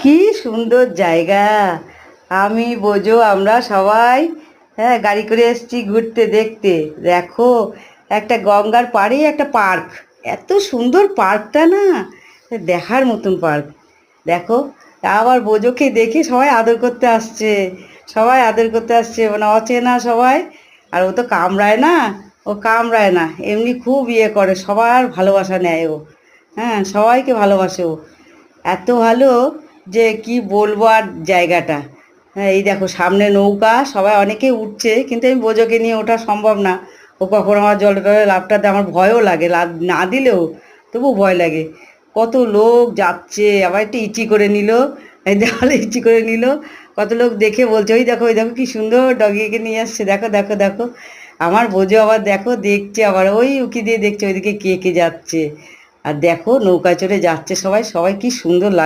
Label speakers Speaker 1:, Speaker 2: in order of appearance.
Speaker 1: কি সুন্দর জায়গা। আমি বোঝো আমরা সবাই হ্যাঁ গাড়ি করে এসেছি ঘুরতে দেখতে। দেখো একটা গঙ্গার পাড়ে একটা পার্ক, এত সুন্দর পার্কটা না, দেখার মতন পার্ক। দেখো আবার বোঝোকে দেখে সবাই আদর করতে আসছে, সবাই আদর করতে আসছে, মানে অচেনা সবাই। আর ও তো কামড়ায় না, ও কামড়ায় না, এমনি খুব ইয়ে করে, সবার ভালোবাসা নেয় ও। হ্যাঁ সবাইকে ভালোবাসে ও, এত ভালো যে কি বলবো আর জায়গাটা। হ্যাঁ এই দেখো সামনে নৌকা, সবাই অনেকেই উঠছে, কিন্তু আমি বোঝোকে নিয়ে ওঠা সম্ভব না। ও কখন আমার জলে টলে লাফটা দেয়, আমার ভয়ও লাগে, লাফ না দিলেও তবু ভয় লাগে। কত লোক যাচ্ছে, আবার একটু ইচি করে নিল, এই দেওয়ালে ইচি করে নিল। কত লোক দেখে বলছে ওই দেখো কি সুন্দর ডগিকে নিয়ে আসছে, দেখো দেখো দেখো। আমার বোঝো আবার দেখো দেখছে, আবার ওই উকি দিয়ে দেখছে ওইদিকে কে কে যাচ্ছে। আর দেখো নৌকা চড়ে যাচ্ছে সবাই, সবাই কি সুন্দর লাগছে।